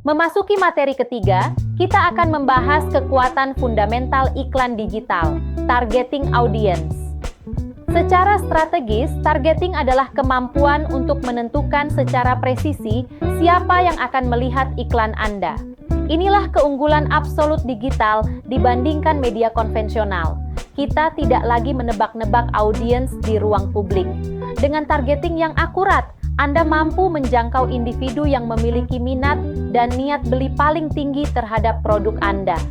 Memasuki materi ketiga, kita akan membahas kekuatan fundamental iklan digital, targeting audience. Secara strategis, targeting adalah kemampuan untuk menentukan secara presisi siapa yang akan melihat iklan Anda. Inilah keunggulan absolut digital dibandingkan media konvensional. Kita tidak lagi menebak-nebak audiens di ruang publik. Dengan targeting yang akurat, Anda mampu menjangkau individu yang memiliki minat dan niat beli paling tinggi terhadap produk Anda.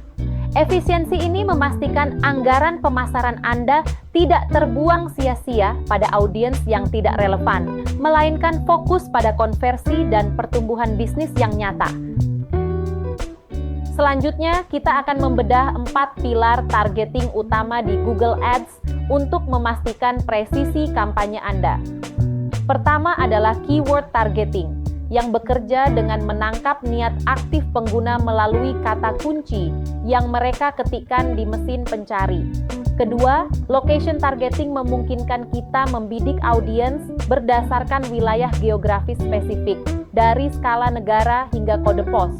Efisiensi ini memastikan anggaran pemasaran Anda tidak terbuang sia-sia pada audiens yang tidak relevan, melainkan fokus pada konversi dan pertumbuhan bisnis yang nyata. Selanjutnya, kita akan membedah 4 pilar targeting utama di Google Ads untuk memastikan presisi kampanye Anda. Pertama adalah keyword targeting, yang bekerja dengan menangkap niat aktif pengguna melalui kata kunci yang mereka ketikkan di mesin pencari. Kedua, location targeting memungkinkan kita membidik audiens berdasarkan wilayah geografis spesifik, dari skala negara hingga kode pos.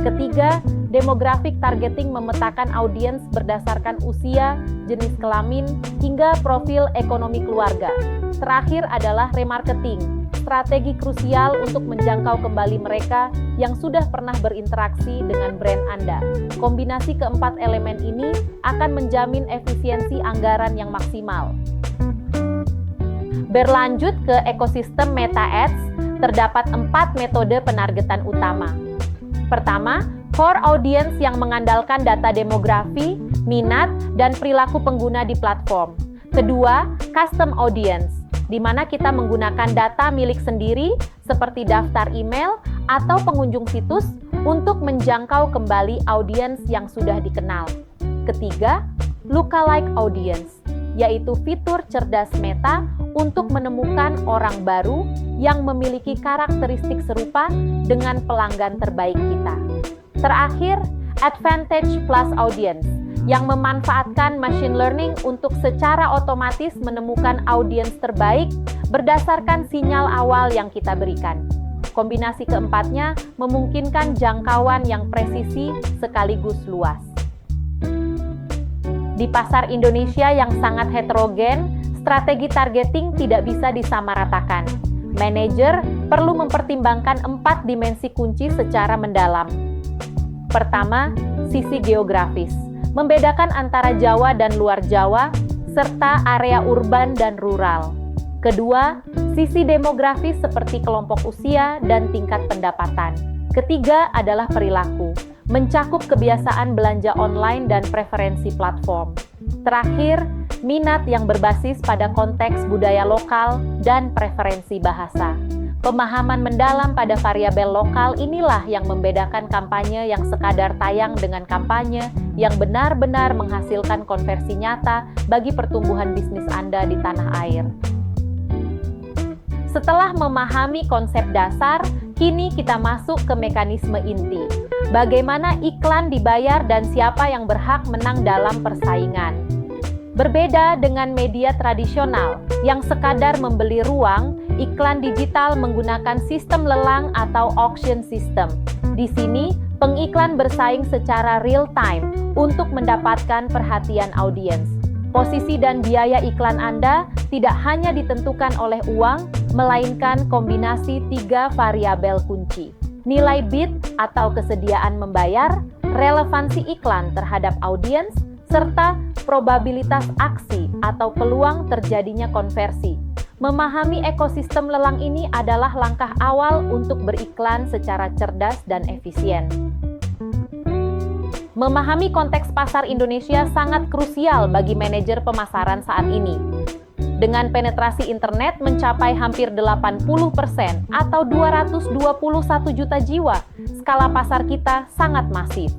Ketiga, demographic targeting memetakan audiens berdasarkan usia, jenis kelamin, hingga profil ekonomi keluarga. Terakhir adalah remarketing, strategi krusial untuk menjangkau kembali mereka yang sudah pernah berinteraksi dengan brand Anda. Kombinasi keempat elemen ini akan menjamin efisiensi anggaran yang maksimal. Berlanjut ke ekosistem Meta Ads, terdapat 4 metode penargetan utama. Pertama, core audience yang mengandalkan data demografi, minat, dan perilaku pengguna di platform. Kedua, custom audience, di mana kita menggunakan data milik sendiri seperti daftar email atau pengunjung situs untuk menjangkau kembali audiens yang sudah dikenal. Ketiga, lookalike audience, yaitu fitur cerdas Meta untuk menemukan orang baru yang memiliki karakteristik serupa dengan pelanggan terbaik kita. Terakhir, advantage plus audience, yang memanfaatkan machine learning untuk secara otomatis menemukan audiens terbaik berdasarkan sinyal awal yang kita berikan. Kombinasi keempatnya memungkinkan jangkauan yang presisi sekaligus luas. Di pasar Indonesia yang sangat heterogen, strategi targeting tidak bisa disamaratakan. Manajer perlu mempertimbangkan 4 dimensi kunci secara mendalam. Pertama, sisi geografis, membedakan antara Jawa dan luar Jawa, serta area urban dan rural. Kedua, sisi demografis seperti kelompok usia dan tingkat pendapatan. Ketiga adalah perilaku, mencakup kebiasaan belanja online dan preferensi platform. Terakhir, minat yang berbasis pada konteks budaya lokal dan preferensi bahasa. Pemahaman mendalam pada variabel lokal inilah yang membedakan kampanye yang sekadar tayang dengan kampanye yang benar-benar menghasilkan konversi nyata bagi pertumbuhan bisnis Anda di tanah air. Setelah memahami konsep dasar, kini kita masuk ke mekanisme inti. Bagaimana iklan dibayar dan siapa yang berhak menang dalam persaingan. Berbeda dengan media tradisional yang sekadar membeli ruang, iklan digital menggunakan sistem lelang atau auction system. Di sini, pengiklan bersaing secara real time untuk mendapatkan perhatian audiens. Posisi dan biaya iklan Anda tidak hanya ditentukan oleh uang, melainkan kombinasi 3 variabel kunci. Nilai bid atau kesediaan membayar, relevansi iklan terhadap audiens, serta probabilitas aksi atau peluang terjadinya konversi. Memahami ekosistem lelang ini adalah langkah awal untuk beriklan secara cerdas dan efisien. Memahami konteks pasar Indonesia sangat krusial bagi manajer pemasaran saat ini. Dengan penetrasi internet mencapai hampir 80% atau 221 juta jiwa, skala pasar kita sangat masif.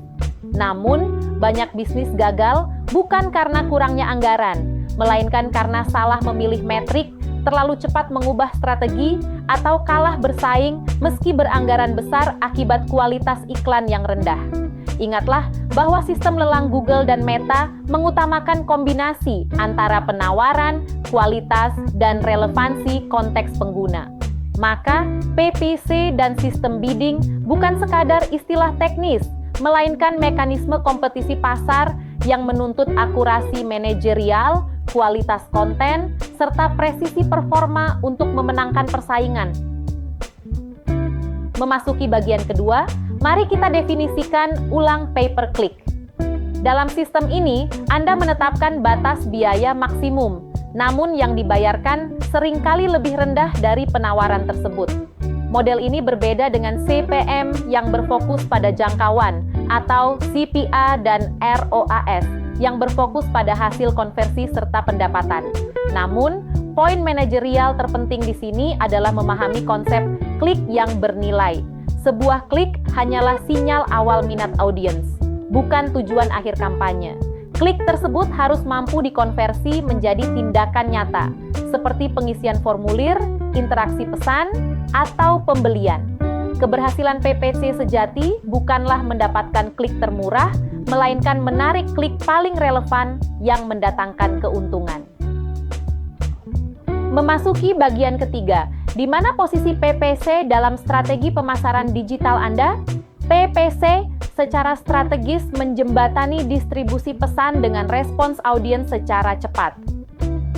Namun, banyak bisnis gagal bukan karena kurangnya anggaran, melainkan karena salah memilih metrik, terlalu cepat mengubah strategi, atau kalah bersaing meski beranggaran besar akibat kualitas iklan yang rendah. Ingatlah bahwa sistem lelang Google dan Meta mengutamakan kombinasi antara penawaran, kualitas, dan relevansi konteks pengguna. Maka, PPC dan sistem bidding bukan sekadar istilah teknis, melainkan mekanisme kompetisi pasar yang menuntut akurasi manajerial, kualitas konten, serta presisi performa untuk memenangkan persaingan. Memasuki bagian kedua, mari kita definisikan ulang pay-per-click. Dalam sistem ini, Anda menetapkan batas biaya maksimum, namun yang dibayarkan seringkali lebih rendah dari penawaran tersebut. Model ini berbeda dengan CPM yang berfokus pada jangkauan atau CPA dan ROAS yang berfokus pada hasil konversi serta pendapatan. Namun, poin manajerial terpenting di sini adalah memahami konsep klik yang bernilai. Sebuah klik hanyalah sinyal awal minat audiens, bukan tujuan akhir kampanye. Klik tersebut harus mampu dikonversi menjadi tindakan nyata, seperti pengisian formulir, interaksi pesan, atau pembelian. Keberhasilan PPC sejati bukanlah mendapatkan klik termurah, melainkan menarik klik paling relevan yang mendatangkan keuntungan. Memasuki bagian ketiga, di mana posisi PPC dalam strategi pemasaran digital Anda? PPC secara strategis menjembatani distribusi pesan dengan respons audiens secara cepat.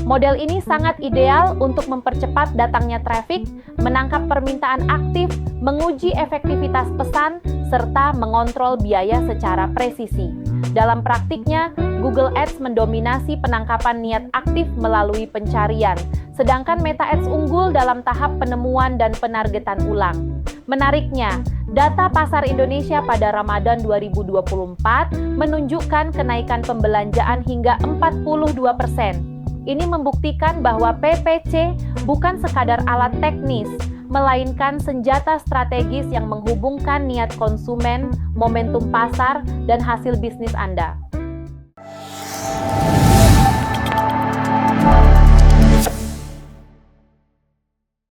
Model ini sangat ideal untuk mempercepat datangnya traffic, menangkap permintaan aktif, menguji efektivitas pesan, serta mengontrol biaya secara presisi. Dalam praktiknya, Google Ads mendominasi penangkapan niat aktif melalui pencarian, sedangkan Meta Ads unggul dalam tahap penemuan dan penargetan ulang. Menariknya, data pasar Indonesia pada Ramadan 2024 menunjukkan kenaikan pembelanjaan hingga 42%. Ini membuktikan bahwa PPC bukan sekadar alat teknis, melainkan senjata strategis yang menghubungkan niat konsumen, momentum pasar, dan hasil bisnis Anda.